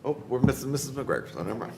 Oh, we're missing Mrs. McGregor, so never mind.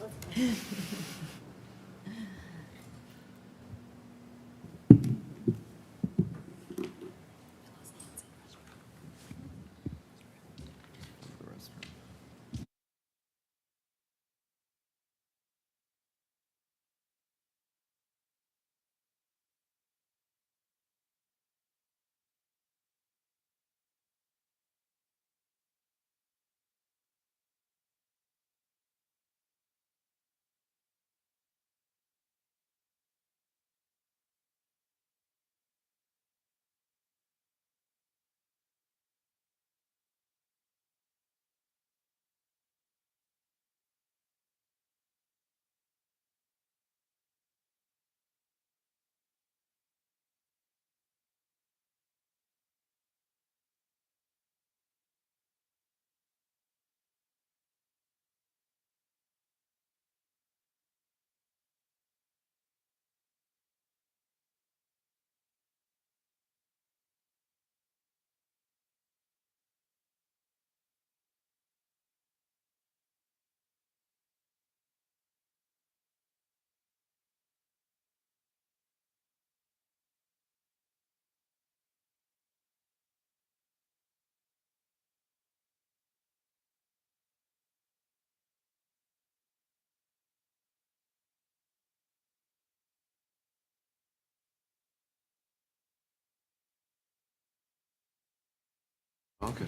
Okay.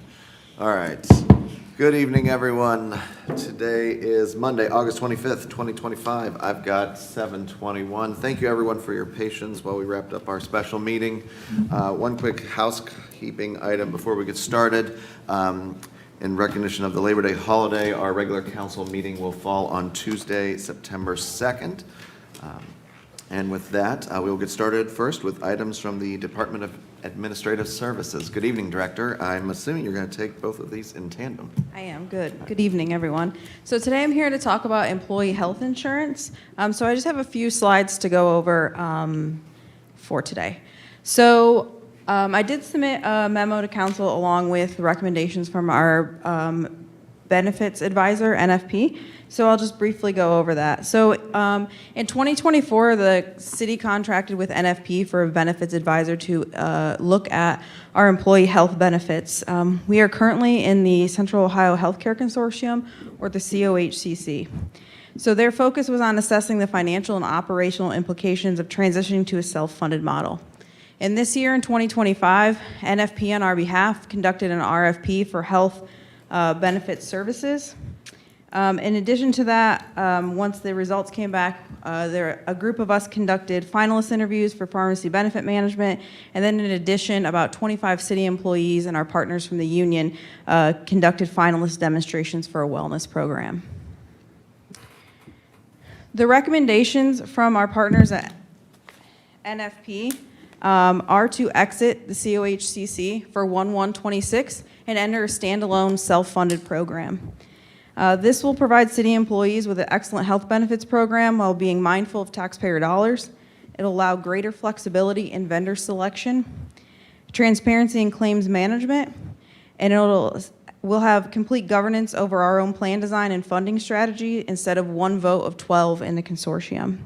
All right. Good evening, everyone. Today is Monday, August 25th, 2025. I've got 7:21. Thank you, everyone, for your patience while we wrapped up our special meeting. One quick housekeeping item before we get started. In recognition of the Labor Day holiday, our regular council meeting will fall on Tuesday, September 2nd. And with that, we will get started first with items from the Department of Administrative Services. Good evening, Director. I'm assuming you're going to take both of these in tandem. I am. Good. Good evening, everyone. So today I'm here to talk about employee health insurance. So I just have a few slides to go over for today. So I did submit a memo to council along with recommendations from our benefits advisor, NFP. So I'll just briefly go over that. So in 2024, the city contracted with NFP for a benefits advisor to look at our employee health benefits. We are currently in the Central Ohio Healthcare Consortium, or the COHCC. So their focus was on assessing the financial and operational implications of transitioning to a self-funded model. And this year, in 2025, NFP on our behalf conducted an RFP for health benefit services. In addition to that, once the results came back, a group of us conducted finalist interviews for pharmacy benefit management, and then in addition, about 25 city employees and our partners from the union conducted finalist demonstrations for a wellness program. The recommendations from our partners at NFP are to exit the COHCC for 1/1/26 and enter a standalone self-funded program. This will provide city employees with an excellent health benefits program while being mindful of taxpayer dollars. It'll allow greater flexibility in vendor selection, transparency in claims management, and we'll have complete governance over our own plan design and funding strategy instead of one vote of 12 in the consortium.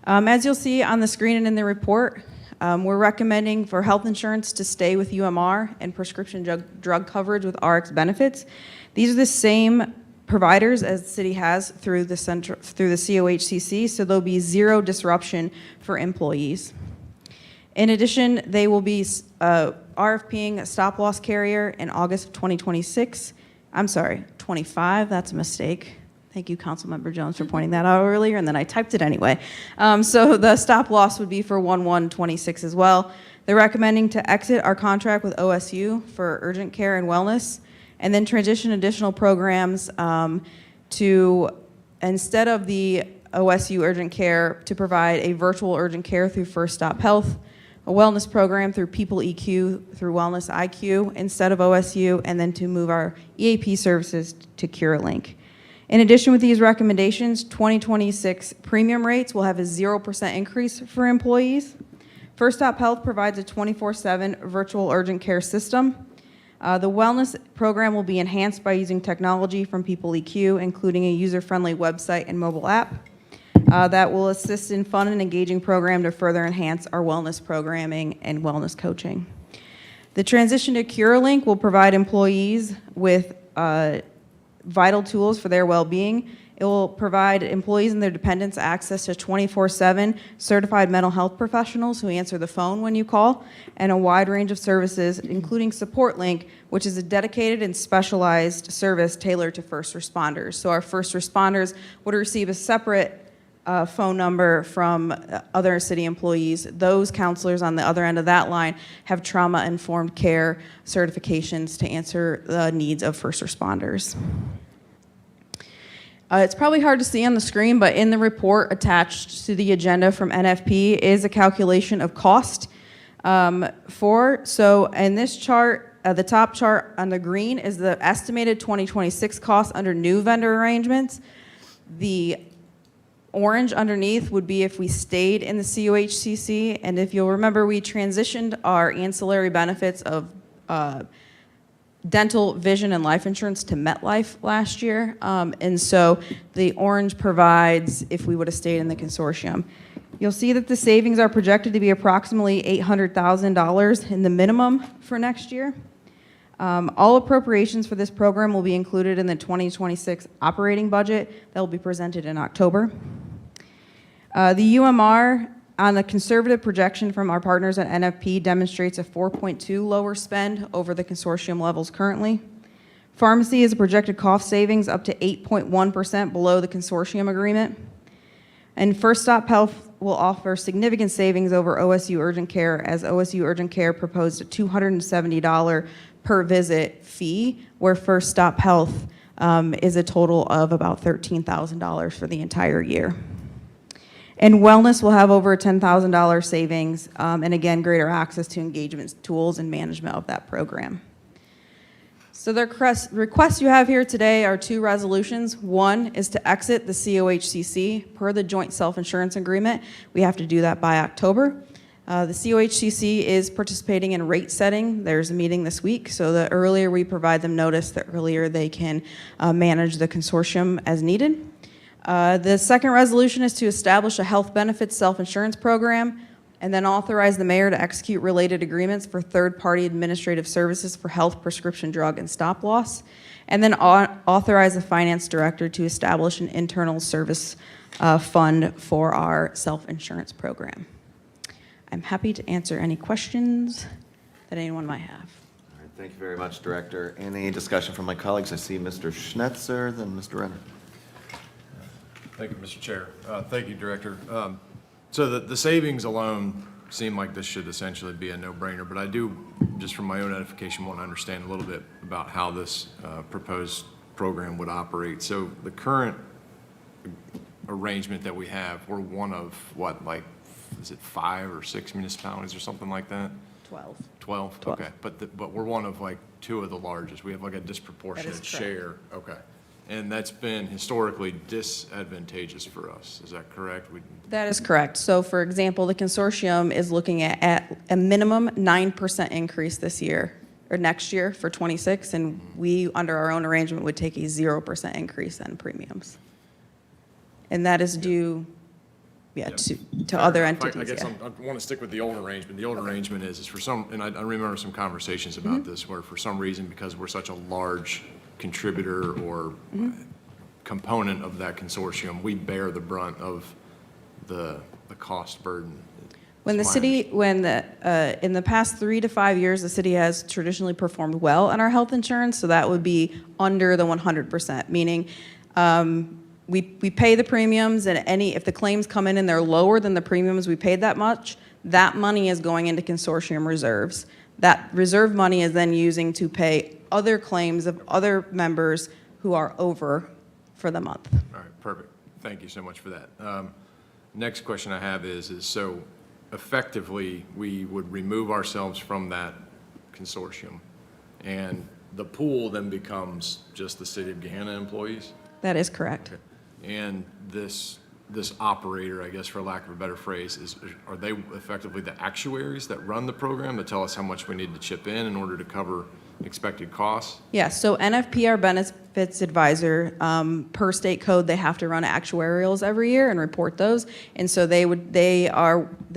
As you'll see on the screen and in the report, we're recommending for health insurance to stay with UMR and prescription drug coverage with RX benefits. These are the same providers as the city has through the COHCC, so there'll be zero disruption for employees. In addition, they will be RFPing a stop-loss carrier in August of 2026. I'm sorry, 25, that's a mistake. Thank you, Councilmember Jones, for pointing that out earlier, and then I typed it anyway. So the stop-loss would be for 1/1/26 as well. They're recommending to exit our contract with OSU for urgent care and wellness, and then transition additional programs to, instead of the OSU urgent care, to provide a virtual urgent care through First Stop Health, a wellness program through People EQ through Wellness IQ instead of OSU, and then to move our EAP services to CureLink. In addition, with these recommendations, 2026 premium rates will have a 0% increase for employees. First Stop Health provides a 24/7 virtual urgent care system. The wellness program will be enhanced by using technology from People EQ, including a user-friendly website and mobile app that will assist in fun and engaging program to further enhance our wellness programming and wellness coaching. The transition to CureLink will provide employees with vital tools for their well-being. It will provide employees and their dependents access to 24/7 certified mental health professionals who answer the phone when you call, and a wide range of services, including SupportLink, which is a dedicated and specialized service tailored to first responders. So our first responders would receive a separate phone number from other city employees. Those counselors on the other end of that line have trauma-informed care certifications to answer the needs of first responders. It's probably hard to see on the screen, but in the report attached to the agenda from NFP is a calculation of cost so in this chart, the top chart on the green is the estimated 2026 cost under new vendor arrangements. The orange underneath would be if we stayed in the COHCC, and if you'll remember, we transitioned our ancillary benefits of dental, vision, and life insurance to MetLife last year, and so the orange provides if we would have stayed in the consortium. You'll see that the savings are projected to be approximately $800,000 in the minimum for next year. All appropriations for this program will be included in the 2026 operating budget that will be presented in October. The UMR on the conservative projection from our partners at NFP demonstrates a 4.2 lower spend over the consortium levels currently. Pharmacy is a projected cost savings up to 8.1% below the consortium agreement. And First Stop Health will offer significant savings over OSU Urgent Care, as OSU Urgent Care proposed a $270 per visit fee, where First Stop Health is a total of about $13,000 for the entire year. And wellness will have over a $10,000 savings, and again, greater access to engagement tools and management of that program. So the requests you have here today are two resolutions. One is to exit the COHCC per the joint self-insurance agreement. We have to do that by October. The COHCC is participating in rate setting. There's a meeting this week, so the earlier we provide them notice, the earlier they can manage the consortium as needed. The second resolution is to establish a health benefits self-insurance program and then authorize the mayor to execute related agreements for third-party administrative services for health, prescription drug, and stop loss, and then authorize the finance director to establish an internal service fund for our self-insurance program. I'm happy to answer any questions that anyone might have. All right, thank you very much, Director. Any discussion from my colleagues? I see Mr. Schnetzer, then Mr. Renner. Thank you, Mr. Chair. Thank you, Director. So the savings alone seem like this should essentially be a no-brainer, but I do, just from my own edification, want to understand a little bit about how this proposed program would operate. So the current arrangement that we have, we're one of what, like, is it 5 or 6 municipalities or something like that? 12. 12? 12. Okay, but we're one of like 2 of the largest. We have like a disproportionate share. Okay. And that's been historically disadvantageous for us. Is that correct? That is correct. So for example, the consortium is looking at a minimum 9% increase this year or next year for 26, and we, under our own arrangement, would take a 0% increase in premiums. And that is due to other entities. I guess I want to stick with the old arrangement. The old arrangement is for some, and I remember some conversations about this, where for some reason, because we're such a large contributor or component of that consortium, we bear the brunt of the cost burden. When the city, in the past 3 to 5 years, the city has traditionally performed well on our health insurance, so that would be under the 100%, meaning we pay the premiums, and if the claims come in and they're lower than the premiums we paid that much, that money is going into consortium reserves. That reserve money is then using to pay other claims of other members who are over for the month. All right, perfect. Thank you so much for that. Next question I have is so effectively we would remove ourselves from that consortium, and the pool then becomes just the City of Gahanna employees? That is correct. Okay. And this this operator, I guess for lack of a better phrase, are they effectively the actuaries that run the program that tell us how much we need to chip in order to cover expected costs? Yes, so NFP, our benefits advisor, per state code, they have to run actuarials every year and report those. And so they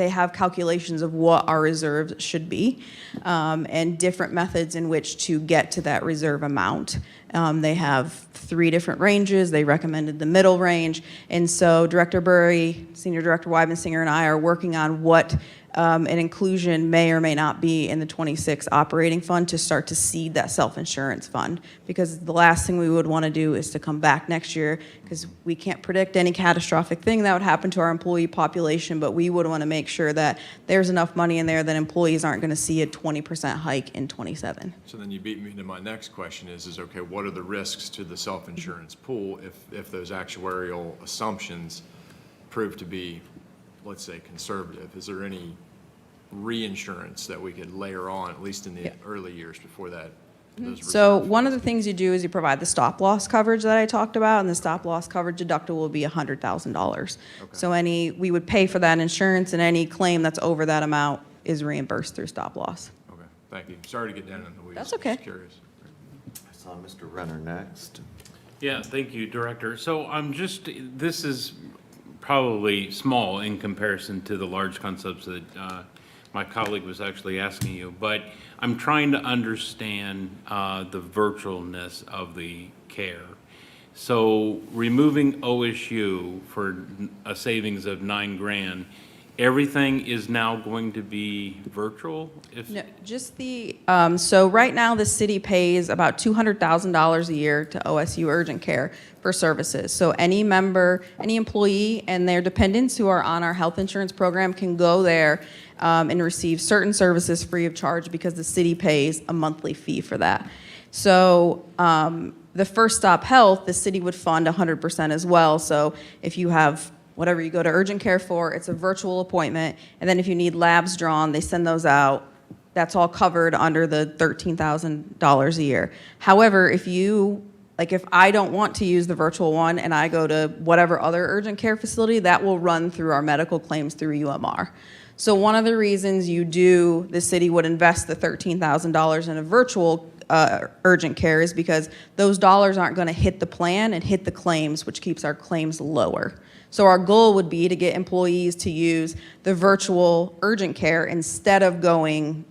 have calculations of what our reserves should be, and different methods in which to get to that reserve amount. They have 3 different ranges. They recommended the middle range. And so Director Burry, Senior Director Weibensinger, and I are working on what an inclusion may or may not be in the 26 operating fund to start to seed that self-insurance fund. Because the last thing we would want to do is to come back next year, because we can't predict any catastrophic thing that would happen to our employee population, but we would want to make sure that there's enough money in there that employees aren't going to see a 20% hike in 27. So then you beat me to my next question is okay, what are the risks to the self-insurance pool if those actuarial assumptions prove to be, let's say, conservative? Is there any reinsurance that we could layer on, at least in the early years before that? So one of the things you do is you provide the stop loss coverage that I talked about, and the stop loss coverage deductible will be $100,000. So we would pay for that insurance, and any claim that's over that amount is reimbursed through stop loss. Okay, thank you. Sorry to get down in the weeds. That's okay. Just curious. I saw Mr. Renner next. Yeah, thank you, Director. So this is probably small in comparison to the large concepts that my colleague was actually asking you, but I'm trying to understand the virtualness of the care. So removing OSU for a savings of $9,000, everything is now going to be virtual? No, just so right now the city pays about $200,000 a year to OSU Urgent Care for services. So any member, any employee and their dependents who are on our health insurance program can go there and receive certain services free of charge because the city pays a monthly fee for that. So the First Stop Health, the city would fund 100% as well. So if you have whatever you go to urgent care for, it's a virtual appointment. And then if you need labs drawn, they send those out. That's all covered under the $13,000 a year. However, if I don't want to use the virtual one and I go to whatever other urgent care facility, that will run through our medical claims through UMR. So one of the reasons the city would invest the $13,000 in a virtual urgent care is because those dollars aren't going to hit the plan and hit the claims, which keeps our claims lower. So our goal would be to get employees to use the virtual urgent care instead of going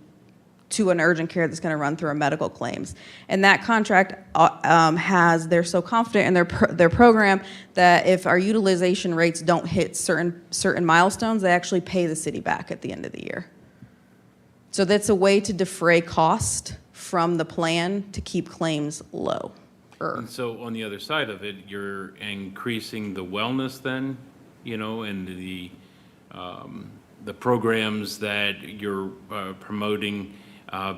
to an urgent care that's going to run through our medical claims. And that contract they're so confident in their program that if our utilization rates don't hit certain milestones, they actually pay the city back at the end of the year. So that's a way to defray cost from the plan to keep claims low. And so on the other side of it, you're increasing the wellness then, and the programs that you're promoting,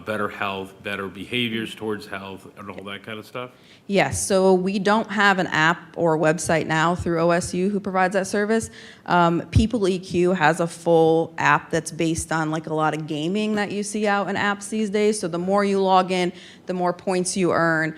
better health, better behaviors towards health, and all that kind of stuff? Yes, so we don't have an app or website now through OSU who provides that service. People EQ has a full app that's based on like a lot of gaming that you see out in apps these days. So the more you log in, the more points you earn.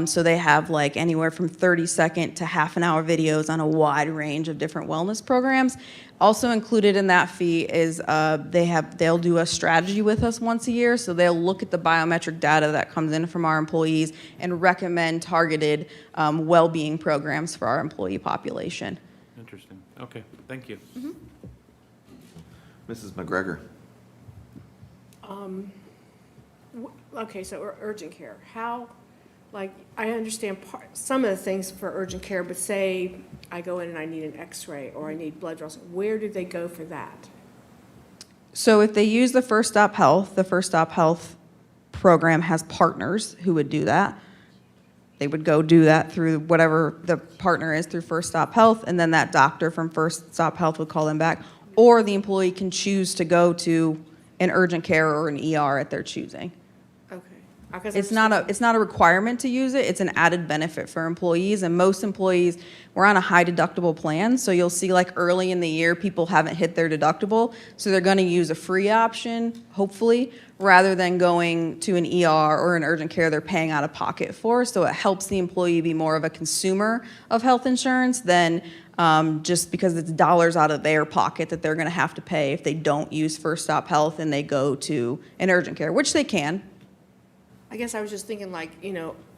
So they have like anywhere from 30-second to half-an-hour videos on a wide range of different wellness programs. Also included in that fee is they'll do a strategy with us once a year. So they'll look at the biometric data that comes in from our employees and recommend targeted well-being programs for our employee population. Interesting. Okay, thank you. Mm-hmm. Mrs. McGregor. Okay, so urgent care, I understand some of the things for urgent care, but say I go in and I need an x-ray or I need blood draws, where do they go for that? So if they use the First Stop Health program has partners who would do that. They would go do that through whatever the partner is through First Stop Health, and then that doctor from First Stop Health would call them back. Or the employee can choose to go to an urgent care or an ER at their choosing. Okay. It's not a requirement to use it. It's an added benefit for employees, and most employees, we're on a high deductible plan, so you'll see like early in the year people haven't hit their deductible, so they're going to use a free option, hopefully, rather than going to an ER or an urgent care they're paying out of pocket for. So it helps the employee be more of a consumer of health insurance than just because it's dollars out of their pocket that they're going to have to pay if they don't use First Stop Health and they go to an urgent care, which they can. I guess I was just thinking like,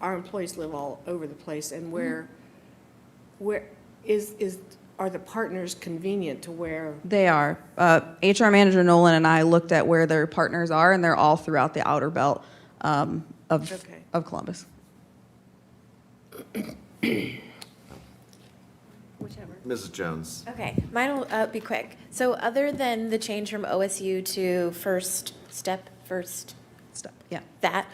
our employees live all over the place and where are the partners convenient to where? They are. HR Manager Nolan and I looked at where their partners are, and they're all throughout the outer belt of Columbus. Whichever. Mrs. Jones. Okay, mine will be quick. So other than the change from OSU to first step, Yeah. that,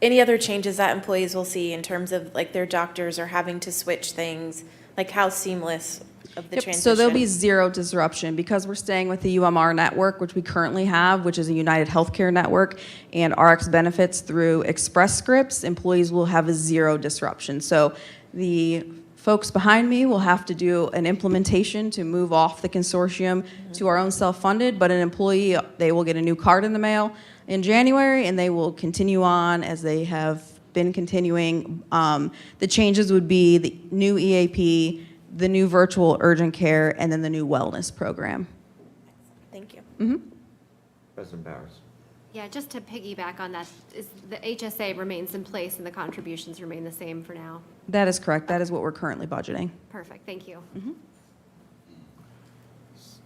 any other changes that employees will see in terms of like their doctors or having to switch things? Like how seamless of the Yep, transition? so there'll be zero disruption because we're staying with the UMR network, which we currently have, which is a United Healthcare network, and RX benefits through Express Scripts. Employees will have a zero disruption. So the folks behind me will have to do an implementation to move off the consortium to our own self-funded, but an employee, they will get a new card in the mail in January, and they will continue on as they have been continuing. The changes would be the new EAP, the new virtual urgent care, and then the new wellness program. Thank you. President Bowers. Yeah, just to piggyback on that, the HSA remains in place and the contributions remain the same for now. That is correct. That is what we're currently budgeting. Perfect, thank you.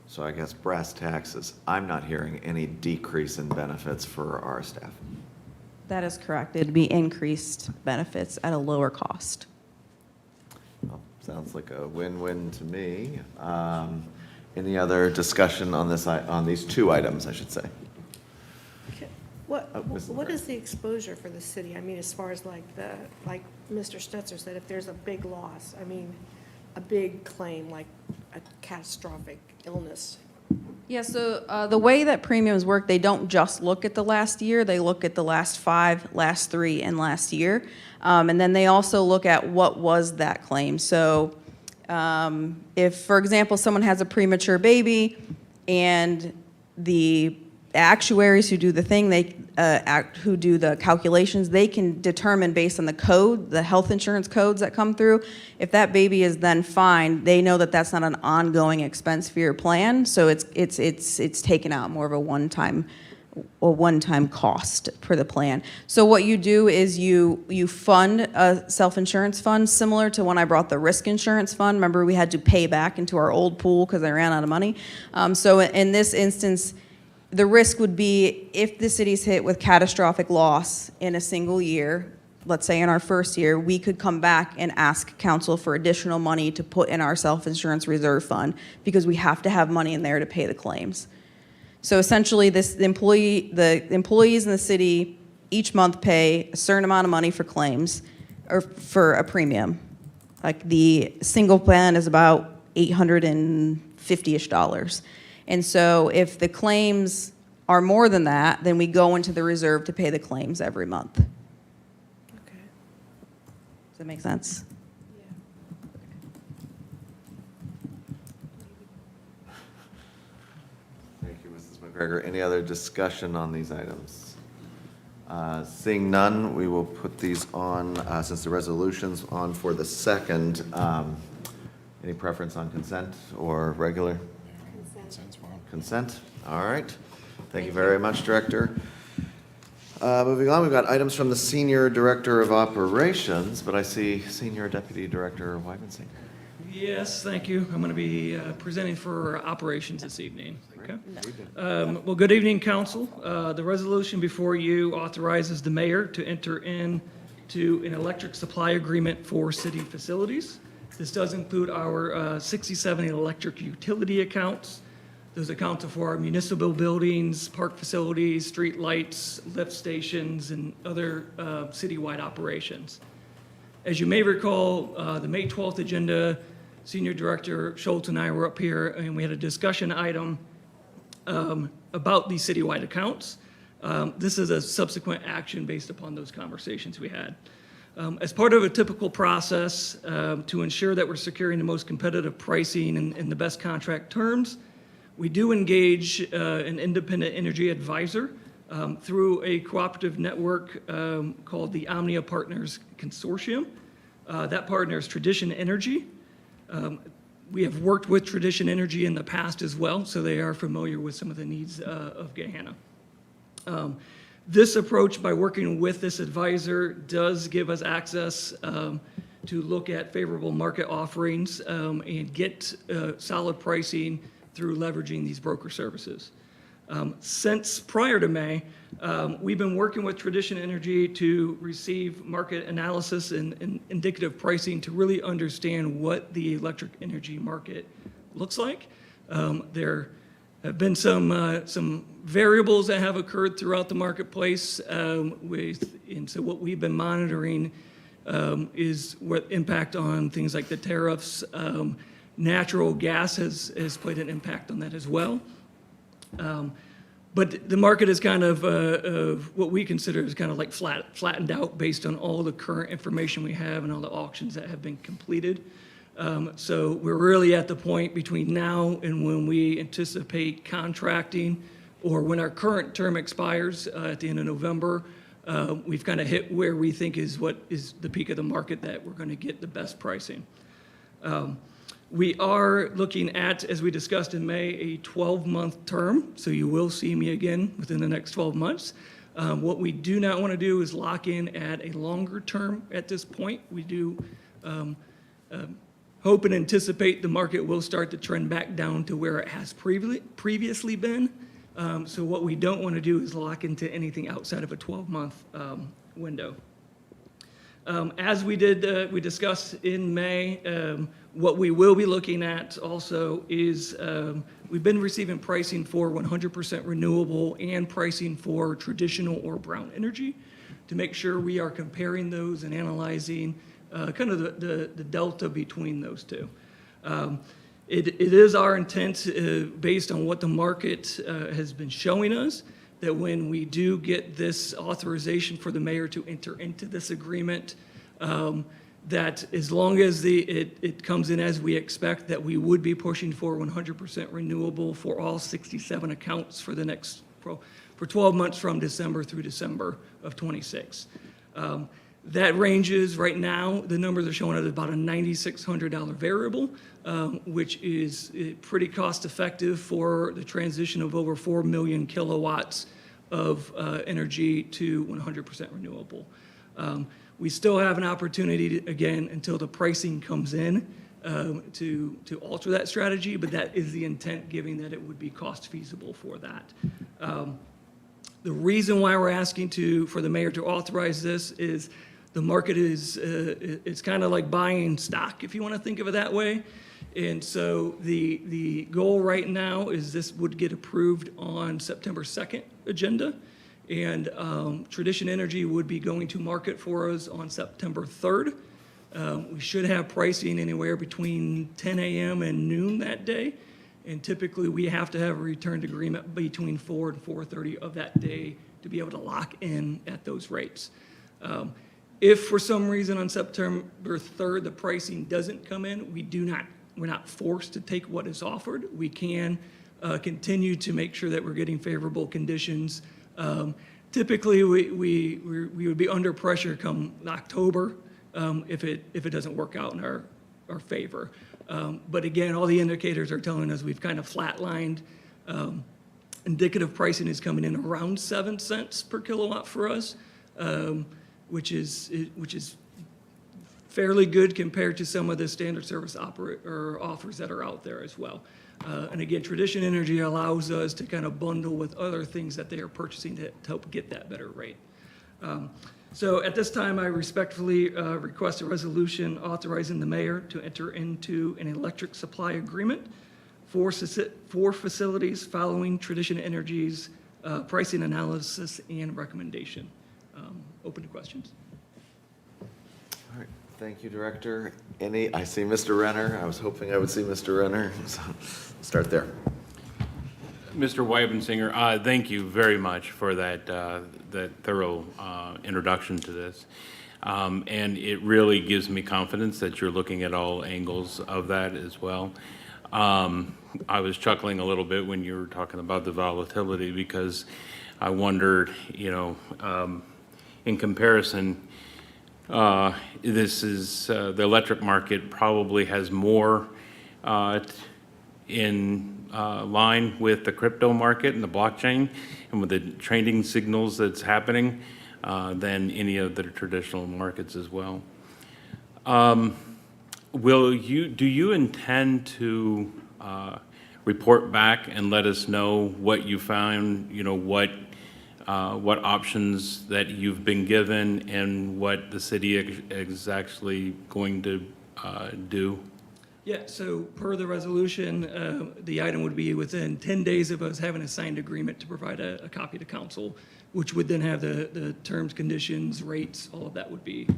So I guess brass taxes, I'm not hearing any decrease in benefits for our staff. That is correct. It'd be increased benefits at a lower cost. Well, sounds like a win-win to me. Any other discussion on this, on these two items, I should say? Mrs. What is the exposure for the city? I mean, as far as like Mr. Stetzer said, if there's a big loss, I mean, a big claim, like a catastrophic illness. Yeah, so the way that premiums work, they don't just look at the last year, they look at the last 5, last 3, and last year. And then they also look at what was that claim. So if, for example, someone has a premature baby and the actuaries who do the thing, who do the calculations, they can determine based on the code, the health insurance codes that come through, if that baby is then fine, they know that that's not an ongoing expense for your plan, so it's taken out more of a one-time cost for the plan. So what you do is you fund a self-insurance fund similar to when I brought the risk insurance fund. Remember, we had to pay back into our old pool because I ran out of money. So in this instance, the risk would be if the city's hit with catastrophic loss in a single year, let's say in our first year, we could come back and ask council for additional money to put in our self-insurance reserve fund because we have to have money in there to pay the claims. So essentially, the employees in the city each month pay a certain amount of money for claims or for a premium. Like the single plan is about $850-ish. And so if the claims are more than that, then we go into the reserve to pay the claims every month. Does Okay. that make sense? Thank you, Mrs. McGregor. Any other discussion on these items? Seeing none, we will put these on, since the resolution's on for the second. Any preference on consent or regular? Consent, all right. Thank you very much, Director. Moving on, we've got items from the Senior Director of Operations, but I see Senior Deputy Director Wymansinger. Yes, thank you. I'm going to be presenting for operations this evening. Okay. Well, good evening, Council. The resolution before you authorizes the mayor to enter into an electric supply agreement for city facilities. This does include our 67 electric utility accounts. Those accounts are for our municipal buildings, park facilities, street lights, lift stations, and other citywide operations. As you may recall, the May 12th agenda, Senior Director Schultz and I were up here, and we had a discussion item about these citywide accounts. This is a subsequent action based upon those conversations we had. As part of a typical process to ensure that we're securing the most competitive pricing and the best contract terms, we do engage an independent energy advisor through a cooperative network called the Omnia Partners Consortium. That partner is Tradition Energy. We have worked with Tradition Energy in the past as well, so they are familiar with some of the needs of Gahanna. This approach, by working with this advisor, does give us access to look at favorable market offerings and get solid pricing through leveraging these broker services. Since prior to May, we've been working with Tradition Energy to receive market analysis and indicative pricing to really understand what the electric energy market looks like. There have been some variables that have occurred throughout the marketplace, and so what we've been monitoring is what impact on things like the tariffs. Natural gas has played an impact on that as well. But the market is kind of what we consider is kind of like flattened out based on all the current information we have and all the auctions that have been completed. So we're really at the point between now and when we anticipate contracting or when our current term expires at the end of November. We've kind of hit where we think is what is the peak of the market that we're going to get the best pricing. We are looking at, as we discussed in May, a 12-month term, so you will see me again within the next 12 months. What we do not want to do is lock in at a longer term at this point. We do hope and anticipate the market will start to trend back down to where it has previously been. So what we don't want to do is lock into anything outside of a 12-month window. As we discussed in May, what we will be looking at also is we've been receiving pricing for 100% renewable and pricing for traditional or brown energy to make sure we are comparing those and analyzing kind of the delta between those two. It is our intent, based on what the market has been showing us, that when we do get this authorization for the mayor to enter into this agreement, that as long as it comes in as we expect, that we would be pushing for 100% renewable for all 67 accounts for the next, for 12 months from December through December of '26. That ranges right now, the numbers are showing at about a $9,600 variable, which is pretty cost effective for the transition of over 4 million kilowatts of energy to 100% renewable. We still have an opportunity, again, until the pricing comes in, to alter that strategy, but that is the intent, given that it would be cost feasible for that. The reason why we're asking for the mayor to authorize this is the market is it's kind of like buying stock, if you want to think of it that way. And so the goal right now is this would get approved on September 2nd agenda. And Tradition Energy would be going to market for us on September 3rd. We should have pricing anywhere between 10 a.m. and noon that day. And typically, we have to have a returned agreement between 4 and 4:30 of that day to be able to lock in at those rates. If for some reason on September 3rd the pricing doesn't come in, we're not forced to take what is offered. We can continue to make sure that we're getting favorable conditions. Typically, we would be under pressure come October if it doesn't work out in our favor. But again, all the indicators are telling us we've kind of flatlined. Indicative pricing is coming in around 7 cents per kilowatt for us, which is fairly good compared to some of the standard service offers that are out there as well. And again, Tradition Energy allows us to kind of bundle with other things that they are purchasing to help get that better rate. So at this time, I respectfully request a resolution authorizing the mayor to enter into an electric supply agreement for facilities following Tradition Energy's pricing analysis and recommendation. Open to questions. All right, thank you, Director. I see Mr. Renner. I was hoping I would see Mr. Renner, so start there. Mr. Weibensinger, thank you very much for that thorough introduction to this. And it really gives me confidence that you're looking at all angles of that as well. I was chuckling a little bit when you were talking about the volatility, because I wondered, in comparison, this is the electric market probably has more in line with the crypto market and the blockchain and with the trading signals that's happening than any of the traditional markets as well. Do you intend to report back and let us know what you found, what options that you've been given and what the city is actually going to do? Yeah, so per the resolution, the item would be within 10 days of us having a signed agreement to provide a copy to council, which would then have the terms, conditions, rates, all of that would be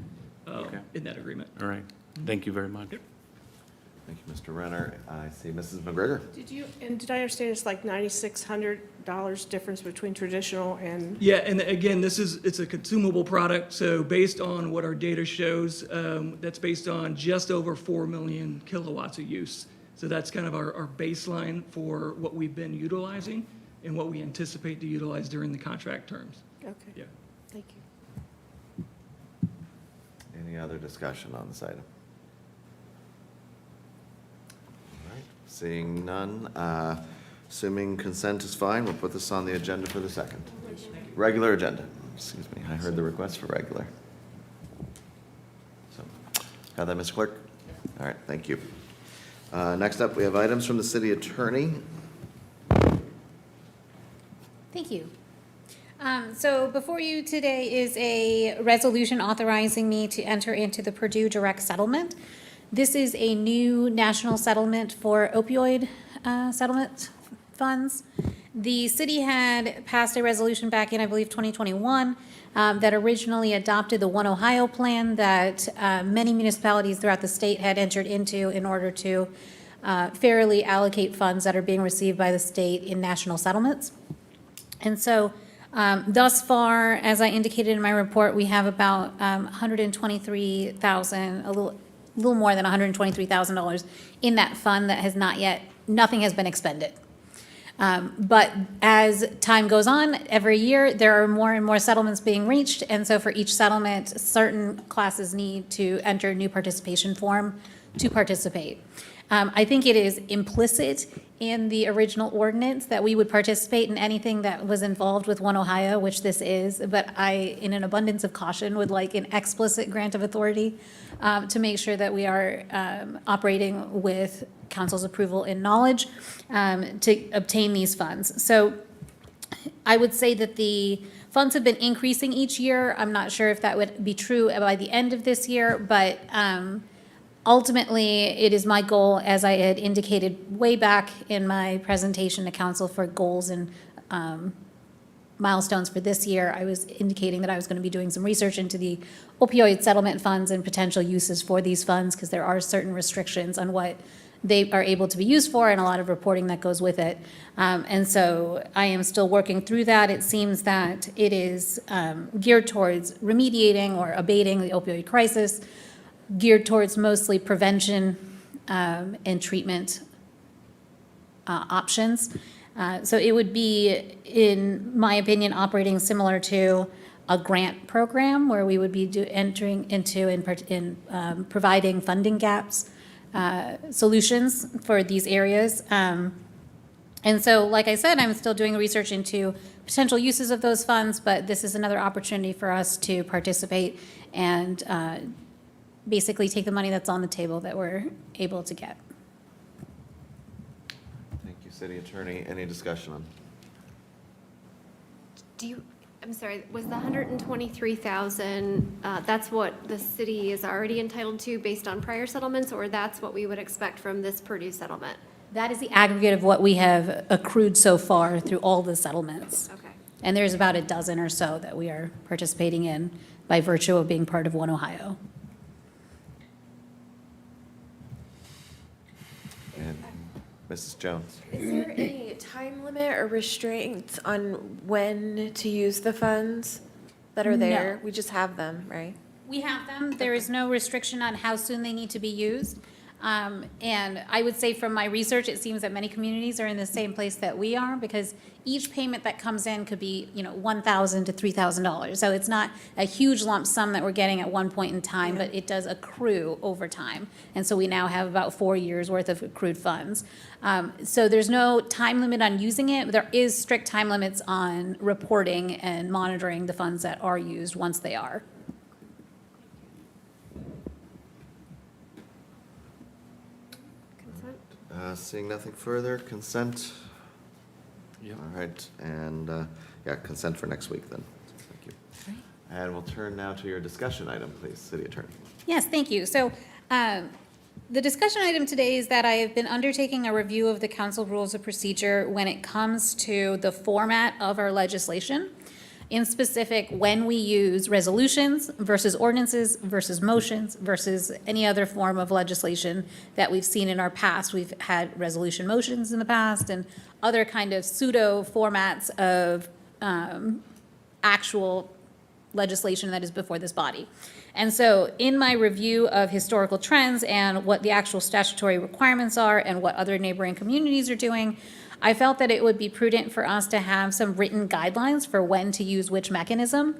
Okay. in that agreement. All right. Thank you very much. Thank you, Mr. Renner. I see Mrs. McGregor. Did I understand it's like $9,600 difference between traditional and? Yeah, and again, it's a consumable product, so based on what our data shows, that's based on just over 4 million kilowatts of use. So that's kind of our baseline for what we've been utilizing and what we anticipate to utilize during the contract terms. Okay, Yeah. thank you. Any other discussion on this item? All right, seeing none, assuming consent is fine, we'll put this on the agenda for the second. Regular agenda, excuse me, I heard the request for regular. So, have that, Mr. Clerk? All right, thank you. Next up, we have items from the city attorney. Thank you. So before you today is a resolution authorizing me to enter into the Purdue Direct Settlement. This is a new national settlement for opioid settlement funds. The city had passed a resolution back in, I believe, 2021 that originally adopted the One Ohio plan that many municipalities throughout the state had entered into in order to fairly allocate funds that are being received by the state in national settlements. And so thus far, as I indicated in my report, we have about $123,000, a little more than $123,000 in that fund that has nothing has been expended. But as time goes on, every year, there are more and more settlements being reached. And so for each settlement, certain classes need to enter a new participation form to participate. I think it is implicit in the original ordinance that we would participate in anything that was involved with One Ohio, which this is, but I, in an abundance of caution, would like an explicit grant of authority to make sure that we are operating with council's approval and knowledge to obtain these funds. So I would say that the funds have been increasing each year. I'm not sure if that would be true by the end of this year, but ultimately, it is my goal, as I had indicated way back in my presentation to council for goals and milestones for this year, I was indicating that I was going to be doing some research into the opioid settlement funds and potential uses for these funds, because there are certain restrictions on what they are able to be used for and a lot of reporting that goes with it. And so I am still working through that. It seems that it is geared towards remediating or abating the opioid crisis, geared towards mostly prevention and treatment options. So it would be, in my opinion, operating similar to a grant program where we would be entering into and providing funding gaps solutions for these areas. And so, like I said, I'm still doing research into potential uses of those funds, but this is another opportunity for us to participate and basically take the money that's on the table that we're able to get. Thank you, city attorney. Any discussion on? I'm sorry, was the 123,000, that's what the city is already entitled to based on prior settlements, or that's what we would expect from this Purdue settlement? That is the aggregate of what we have accrued so far through all the settlements. Okay. And there's about a dozen or so that we are participating in by virtue of being part of One Ohio. And Mrs. Jones. Is there a time limit or restraint on when to use the funds that are there? No. We just have them, right? We have them. There is no restriction on how soon they need to be used. And I would say from my research, it seems that many communities are in the same place that we are, because each payment that comes in could be, $1,000 to $3,000. So it's not a huge lump sum that we're getting at one point in time, but it does accrue over time. And so we now have about 4 years' worth of accrued funds. So there's no time limit on using it, but there is strict time limits on reporting and monitoring the funds that are used once they are. Consent? Seeing nothing further, consent? All right, and, yeah, consent for next week then. Thank you. And we'll turn now to your discussion item, please, City Attorney. Yes, thank you. So the discussion item today is that I have been undertaking a review of the council rules of procedure when it comes to the format of our legislation. In specific, when we use resolutions versus ordinances versus motions versus any other form of legislation that we've seen in our past. We've had resolution motions in the past and other kind of pseudo formats of actual legislation that is before this body. And so in my review of historical trends and what the actual statutory requirements are and what other neighboring communities are doing, I felt that it would be prudent for us to have some written guidelines for when to use which mechanism.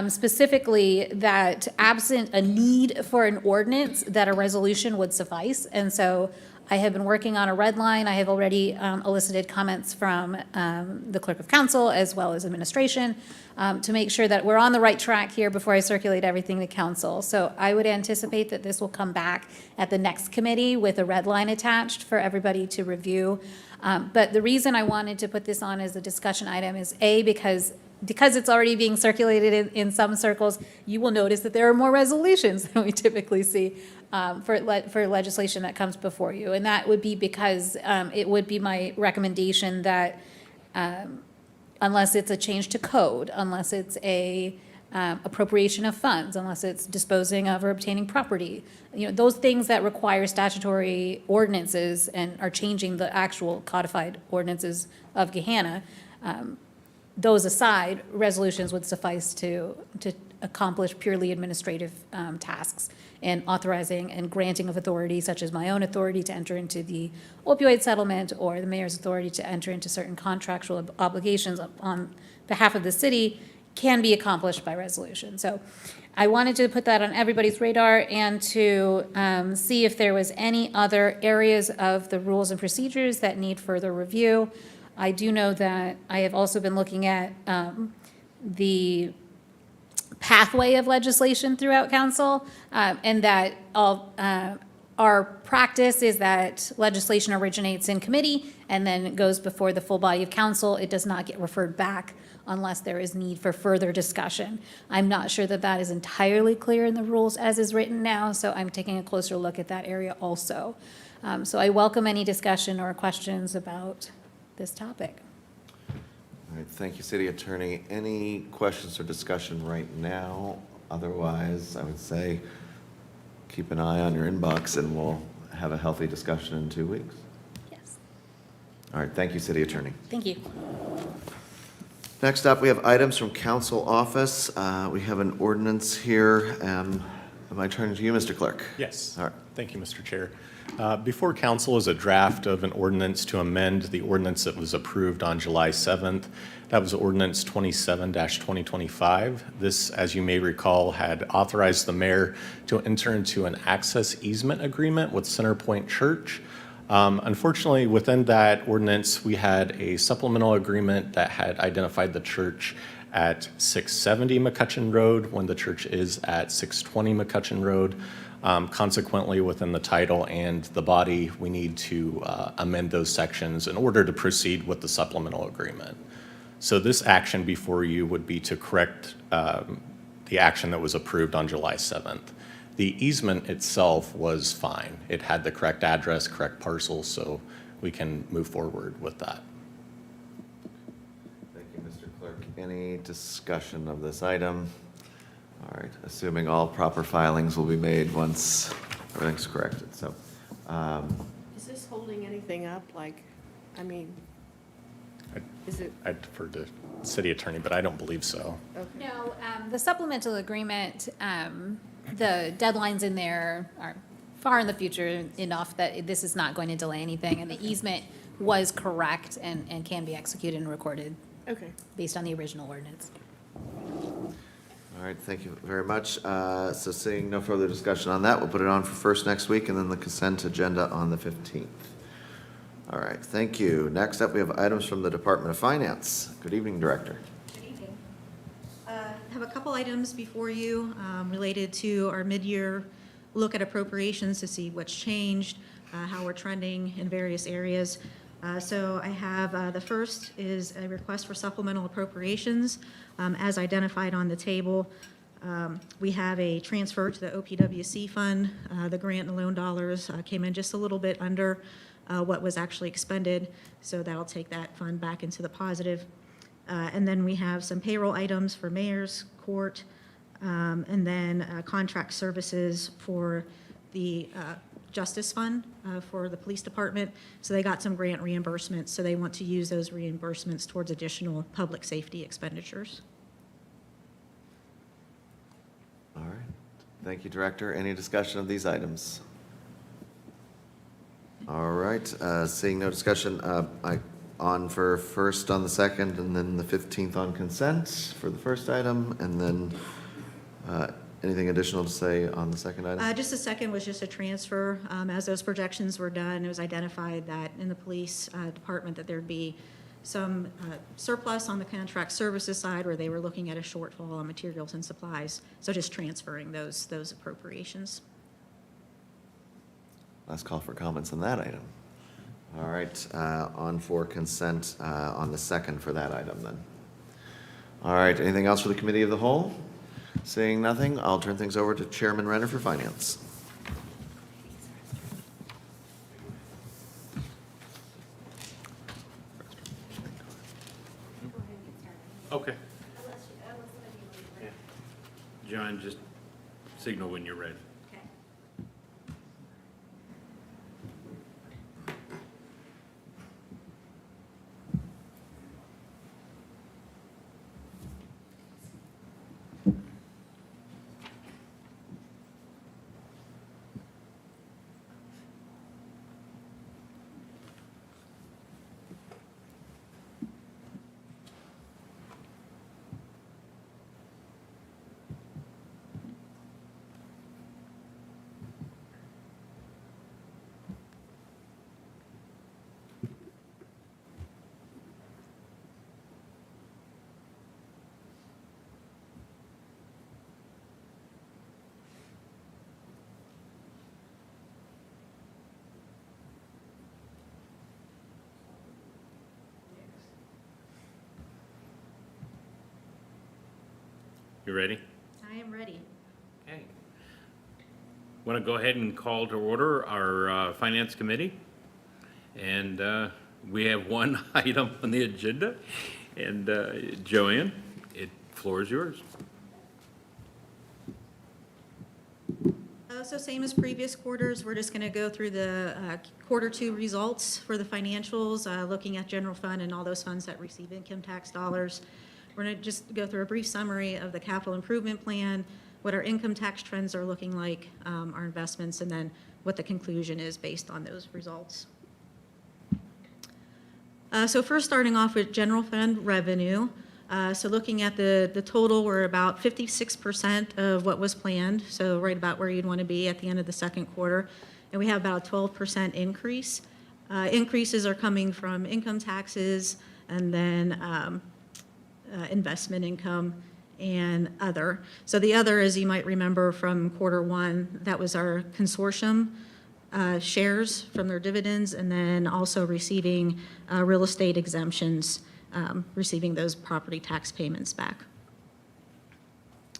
Specifically, that absent a need for an ordinance, that a resolution would suffice. And so I have been working on a red line. I have already elicited comments from the clerk of council as well as administration to make sure that we're on the right track here before I circulate everything to council. So I would anticipate that this will come back at the next committee with a red line attached for everybody to review. But the reason I wanted to put this on as a discussion item is because it's already being circulated in some circles, you will notice that there are more resolutions than we typically see for legislation that comes before you. And that would be because it would be my recommendation that unless it's a change to code, unless it's a appropriation of funds, unless it's disposing of or obtaining property, those things that require statutory ordinances and are changing the actual codified ordinances of Gahanna, those aside, resolutions would suffice to accomplish purely administrative tasks and authorizing and granting of authority, such as my own authority to enter into the opioid settlement or the mayor's authority to enter into certain contractual obligations on behalf of the city, can be accomplished by resolution. So I wanted to put that on everybody's radar and to see if there was any other areas of the rules and procedures that need further review. I do know that I have also been looking at the pathway of legislation throughout council, and that our practice is that legislation originates in committee and then goes before the full body of council. It does not get referred back unless there is need for further discussion. I'm not sure that that is entirely clear in the rules as is written now, so I'm taking a closer look at that area also. So I welcome any discussion or questions about this topic. All right, thank you, City Attorney. Any questions or discussion right now? Otherwise, I would say keep an eye on your inbox and we'll have a healthy discussion in 2 weeks. Yes. All right, thank you, City Attorney. Thank you. Next up, we have items from council office. We have an ordinance here. Am I turning to you, Mr. Clerk? Yes. All right. Thank you, Mr. Chair. Before council is a draft of an ordinance to amend the ordinance that was approved on July 7th. That was ordinance 27-2025. This, as you may recall, had authorized the mayor to enter into an access easement agreement with Centerpoint Church. Unfortunately, within that ordinance, we had a supplemental agreement that had identified the church at 670 McCutcheon Road when the church is at 620 McCutcheon Road. Consequently, within the title and the body, we need to amend those sections in order to proceed with the supplemental agreement. So this action before you would be to correct the action that was approved on July 7th. The easement itself was fine. It had the correct address, correct parcel, so we can move forward with that. Thank you, Mr. Clerk. Any discussion of this item? All right, assuming all proper filings will be made once everything's corrected, so. Is this holding anything up? Is it? I defer to city attorney, but I don't believe so. Okay. No, the supplemental agreement, the deadlines in there are far in the future enough that this is not going to delay anything, and the easement was correct and can be executed and recorded Okay. based on the original ordinance. All right, thank you very much. So seeing no further discussion on that, we'll put it on for first next week and then the consent agenda on the 15th. All right, thank you. Next up, we have items from the Department of Finance. Good evening, Director. Good evening. Have a couple items before you related to our mid-year look at appropriations to see what's changed, how we're trending in various areas. So I have, the first is a request for supplemental appropriations. As identified on the table, we have a transfer to the OPWC fund. The grant and loan dollars came in just a little bit under what was actually expended, so that'll take that fund back into the positive. And then we have some payroll items for mayor's court, and then contract services for the Justice Fund for the police department. So they got some grant reimbursements, so they want to use those reimbursements towards additional public safety expenditures. All right, thank you, Director. Any discussion of these items? All right, seeing no discussion, on for first on the second, and then the 15th on consent for the first item, and then anything additional to say on the second item? Just the second was just a transfer. As those projections were done, it was identified that in the police department that there'd be some surplus on the contract services side where they were looking at a shortfall on materials and supplies. So just transferring those appropriations. Last call for comments on that item. All right, on for consent on the second for that item then. All right, anything else for the Committee of the Whole? Seeing nothing, I'll turn things over to Chairman Renner for Finance. Okay. John, just signal when you're ready. You ready? I am ready. Okay. Want to go ahead and call to order our Finance Committee? And we have one item on the agenda. And Joanne, floor is yours. So same as previous quarters, we're just going to go through the quarter two results for the financials, looking at general fund and all those funds that receive income tax dollars. We're going to just go through a brief summary of the capital improvement plan, what our income tax trends are looking like, our investments, and then what the conclusion is based on those results. So first starting off with general fund revenue. So looking at the total, we're about 56% of what was planned, so right about where you'd want to be at the end of the second quarter. And we have about a 12% increase. Increases are coming from income taxes and then investment income and other. So the other, as you might remember from quarter one, that was our consortium shares from their dividends, and then also receiving real estate exemptions, receiving those property tax payments back.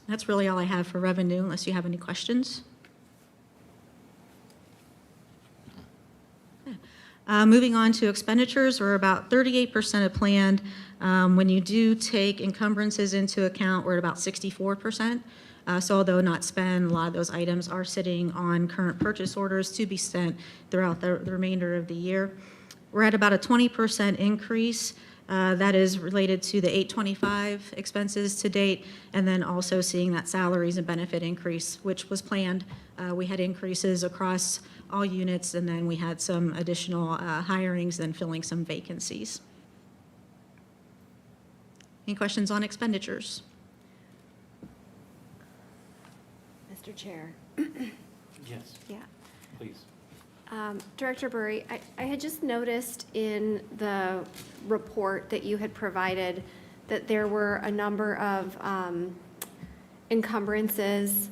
That's really all I have for revenue, unless you have any questions. Moving on to expenditures, we're about 38% of planned. When you do take encumbrances into account, we're at about 64%. So although not spent, a lot of those items are sitting on current purchase orders to be spent throughout the remainder of the year. We're at about a 20% increase That is related to the 825 expenses to date, and then also seeing that salaries and benefit increase, which was planned. We had increases across all units, and then we had some additional hirings, then filling some vacancies. Any questions on expenditures? Mr. Chair. Yes, Yeah. please. Director Burry, I had just noticed in the report that you had provided that there were a number of encumbrances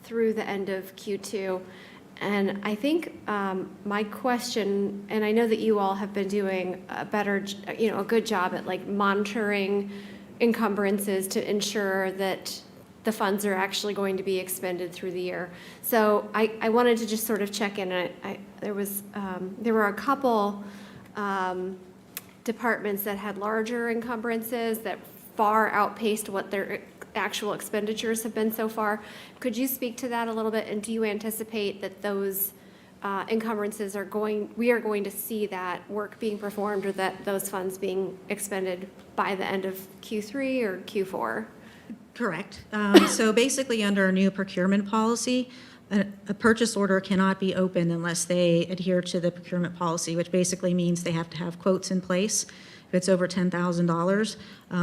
through the end of Q2. And I think my question, and I know that you all have been doing a better, a good job at like monitoring encumbrances to ensure that the funds are actually going to be expended through the year. So I wanted to just sort of check in. There were a couple departments that had larger encumbrances that far outpaced what their actual expenditures have been so far. Could you speak to that a little bit? And do you anticipate that those encumbrances we are going to see that work being performed, or that those funds being expended by the end of Q3 or Q4? Correct. So basically, under our new procurement policy, a purchase order cannot be opened unless they adhere to the procurement policy, which basically means they have to have quotes in place if it's over $10,000,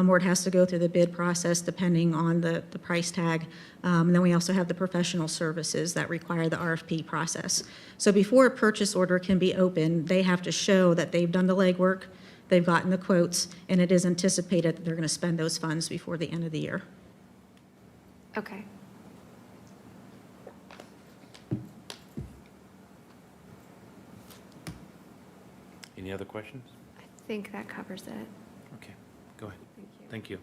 or it has to go through the bid process depending on the price tag. And then we also have the professional services that require the RFP process. So before a purchase order can be opened, they have to show that they've done the legwork, they've gotten the quotes, and it is anticipated that they're going to spend those funds before the end of the year. Okay. Any other questions? I think that covers it. Okay, go ahead. Thank you. Thank you.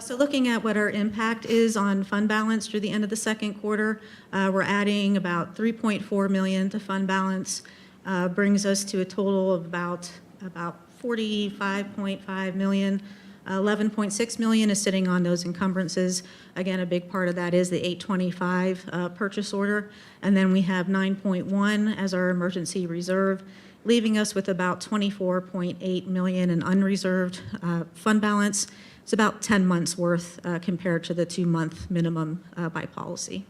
So looking at what our impact is on fund balance through the end of the second quarter, we're adding about $3.4 million to fund balance, brings us to a total of about $45.5 million. 11.6 million is sitting on those encumbrances. Again, a big part of that is the 825 purchase order. And then we have 9.1 as our emergency reserve, leaving us with about 24.8 million in unreserved fund balance. It's about 10 months worth compared to the 2-month minimum by policy.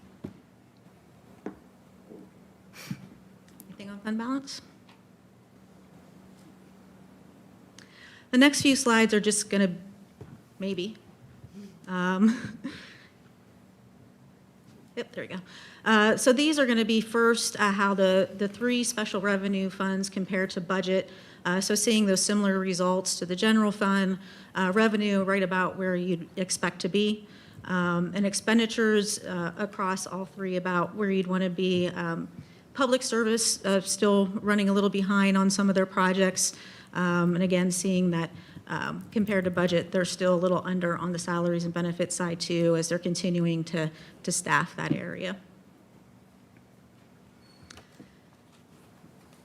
Anything on fund balance? The next few slides are just going to, maybe. Yep, there we go. So these are going to be first how the 3 special revenue funds compare to budget. So seeing those similar results to the general fund, revenue right about where you'd expect to be, and expenditures across all 3 about where you'd want to be. Public service still running a little behind on some of their projects. And again, seeing that compared to budget, they're still a little under on the salaries and benefits side too, as they're continuing to staff that area.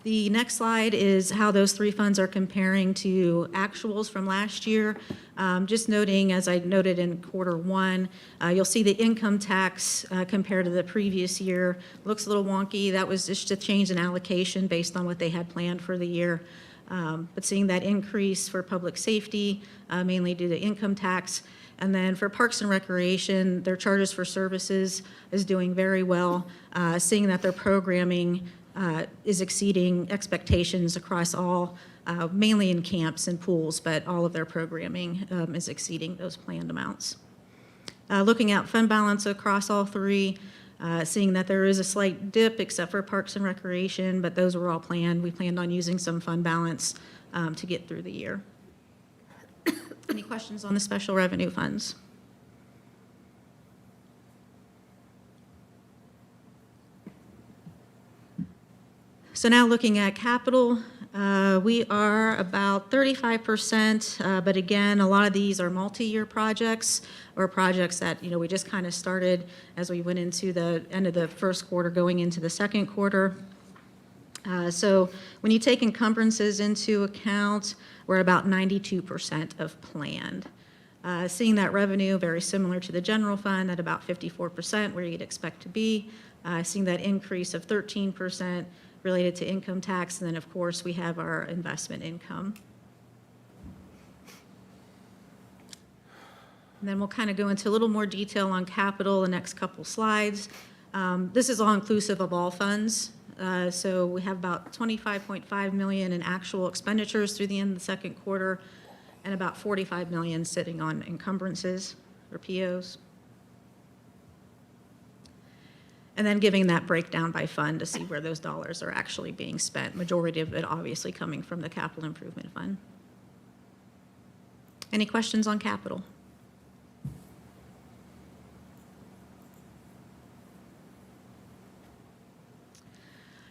The next slide is how those 3 funds are comparing to actuals from last year. Just noting, as I noted in Q1, you'll see the income tax compared to the previous year looks a little wonky. That was just a change in allocation based on what they had planned for the year. But seeing that increase for public safety, mainly due to income tax. And then for Parks and Recreation, their charges for services is doing very well, seeing that their programming is exceeding expectations across all, mainly in camps and pools, but all of their programming is exceeding those planned amounts. Looking at fund balance across all 3, seeing that there is a slight dip except for Parks and Recreation, but those were all planned. We planned on using some fund balance to get through the year. Any questions on the special revenue funds? So now looking at capital, we are about 35%, but again, a lot of these are multi-year projects or projects that, we just kind of started as we went into the end of the first quarter, going into the second quarter. So when you take encumbrances into account, we're about 92% of planned. Seeing that revenue very similar to the general fund at about 54%, where you'd expect to be. Seeing that increase of 13%, related to income tax, and then, of course, we have our investment income. And then we'll kind of go into a little more detail on capital the next couple slides. This is all inclusive of all funds. So we have about $25.5 million in actual expenditures through the end of the second quarter, and about $45 million sitting on encumbrances or POs. And then giving that breakdown by fund to see where those dollars are actually being spent. Majority of it obviously coming from the capital improvement fund. Any questions on capital?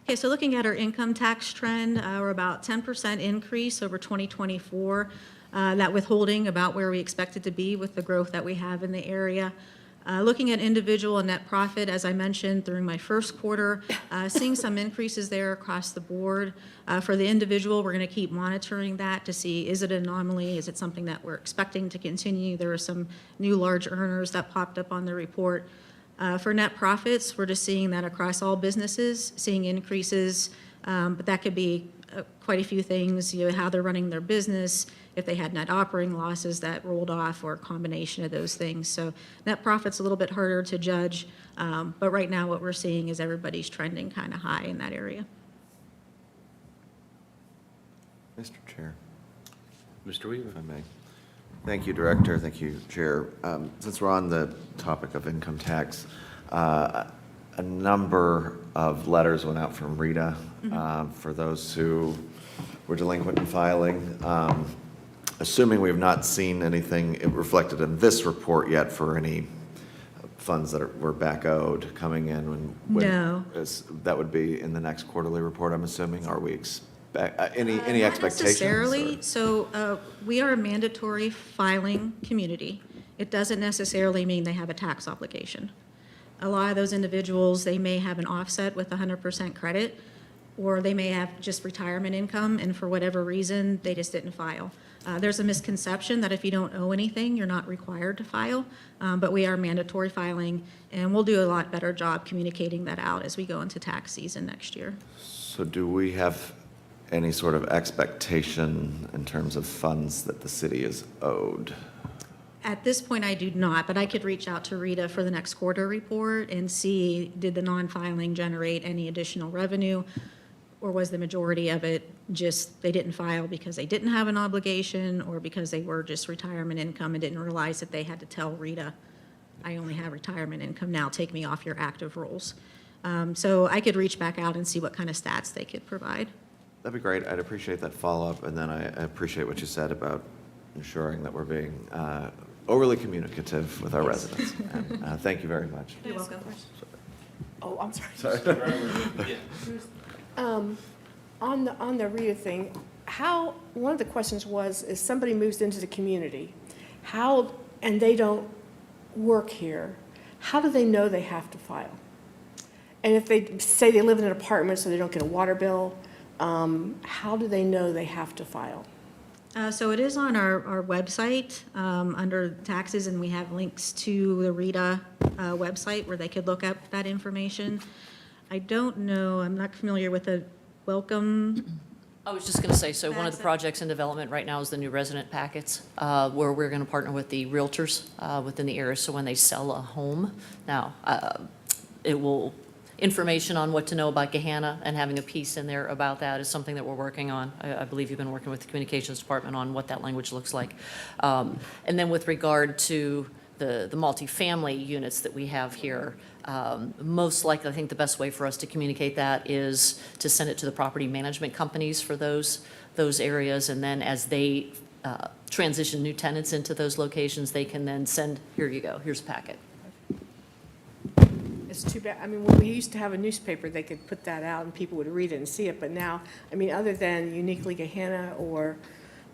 Okay, so looking at our income tax trend, we're about 10% increase over 2024. That withholding about where we expect it to be with the growth that we have in the area. Looking at individual and net profit, as I mentioned during my first quarter, seeing some increases there across the board. For the individual, we're going to keep monitoring that to see, is it an anomaly? Is it something that we're expecting to continue? There are some new large earners that popped up on the report. For net profits, we're just seeing that across all businesses, seeing increases, but that could be quite a few things, how they're running their business, if they had net operating losses that rolled off, or a combination of those things. So net profit's a little bit harder to judge, but right now what we're seeing is everybody's trending kind of high in that area. Mr. Chair, Mr. Weaver. if I may. Thank you, Director. Thank you, Chair. Since we're on the topic of income tax, a number of letters went out from Rita for those who were delinquent in filing. Assuming we have not seen anything reflected in this report yet for any funds that were back owed coming in. No. That would be in the next quarterly report, I'm assuming. Are we any Not expectations? necessarily. or- So we are a mandatory filing community. It doesn't necessarily mean they have a tax obligation. A lot of those individuals, they may have an offset with 100% credit, or they may have just retirement income, and for whatever reason, they just didn't file. There's a misconception that if you don't owe anything, you're not required to file, but we are mandatory filing, and we'll do a lot better job communicating that out as we go into tax season next year. So do we have any sort of expectation in terms of funds that the city is owed? At this point, I do not, but I could reach out to Rita for the next quarter report and see, did the non-filing generate any additional revenue? Or was the majority of it just, they didn't file because they didn't have an obligation, or because they were just retirement income and didn't realize that they had to tell Rita, I only have retirement income now, take me off your active rolls. So I could reach back out and see what kind of stats they could provide. That'd be great. I'd appreciate that follow-up, and then I appreciate what you said about ensuring that we're being overly communicative with our residents. And thank you very much. You're welcome. Oh, I'm sorry. On the Rita thing, one of the questions was, if somebody moves into the community, and they don't work here, how do they know they have to file? And if they say they live in an apartment so they don't get a water bill, how do they know they have to file? So it is on our website under taxes, and we have links to the Rita website where they could look up that information. I don't know, I'm not familiar with the welcome. I was just going to say, so one of the projects in development right now is the new resident packets, where we're going to partner with the realtors within the area. So when they sell a home, now, it will, information on what to know about Gahanna and having a piece in there about that is something that we're working on. I believe you've been working with the communications department on what that language looks like. And then with regard to the multifamily units that we have here, most likely, I think the best way for us to communicate that is to send it to the property management companies for those areas, and then as they transition new tenants into those locations, they can then send, here you go, here's a packet. It's too bad, I mean, when we used to have a newspaper, they could put that out and people would read it and see it, but now, I mean, other than uniquely Gahanna or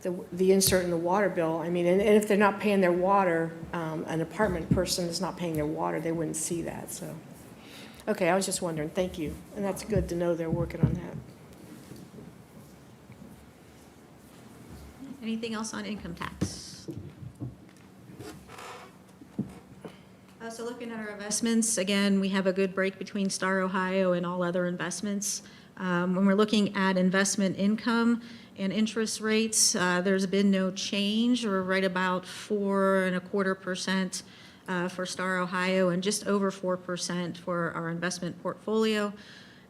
the insert in the water bill, I mean, and if they're not paying their water, an apartment person is not paying their water, they wouldn't see that, so. Okay, I was just wondering, thank you, and that's good to know they're working on that. Anything else on income tax? So looking at our investments, again, we have a good break between Star Ohio and all other investments. When we're looking at investment income and interest rates, there's been no change. We're right about 4.25% for Star Ohio and just over 4% for our investment portfolio.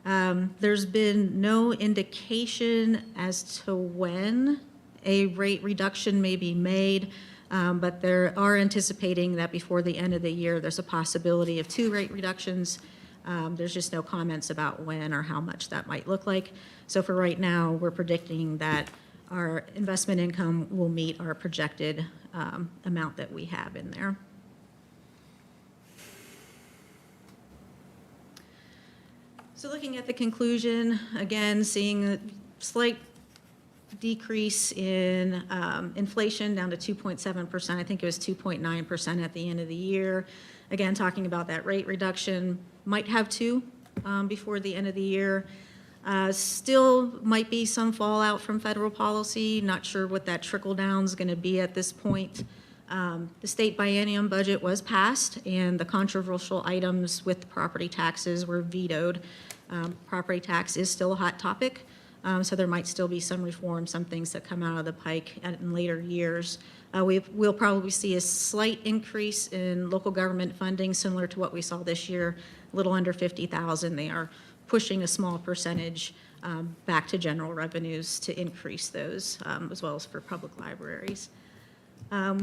There's been no indication as to when a rate reduction may be made, but there are anticipating that before the end of the year, there's a possibility of 2 rate reductions. There's just no comments about when or how much that might look like. So for right now, we're predicting that our investment income will meet our projected amount that we have in there. So looking at the conclusion, again, seeing a slight decrease in inflation down to 2.7%. I think it was 2.9% at the end of the year. Again, talking about that rate reduction, might have 2 before the end of the year. Still might be some fallout from federal policy. Not sure what that trickle down is going to be at this point. The state biennium budget was passed, and the controversial items with property taxes were vetoed. Property tax is still a hot topic, so there might still be some reform, some things that come out of the pike in later years. We'll probably see a slight increase in local government funding, similar to what we saw this year, a little under 50,000. They are pushing a small percentage back to general revenues to increase those, as well as for public libraries.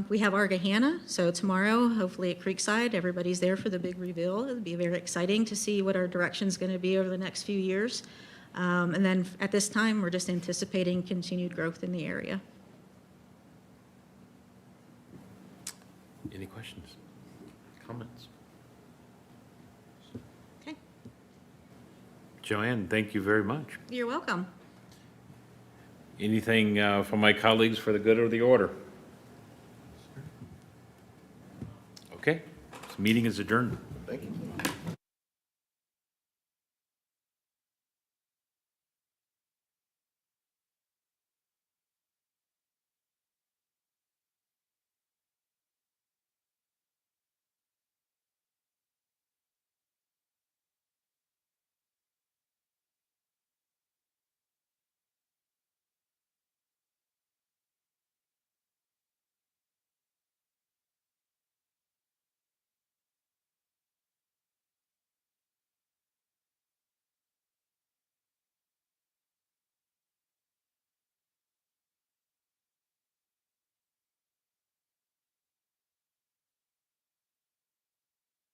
We have our Gahanna, so tomorrow, hopefully at Creekside, everybody's there for the big reveal. It'll be very exciting to see what our direction's going to be over the next few years. And then at this time, we're just anticipating continued growth in the area. Any questions? Comments? Okay, Joanne, thank you very much. you're welcome. Anything from my colleagues for the good of the order? Okay, this meeting is adjourned. Thank you.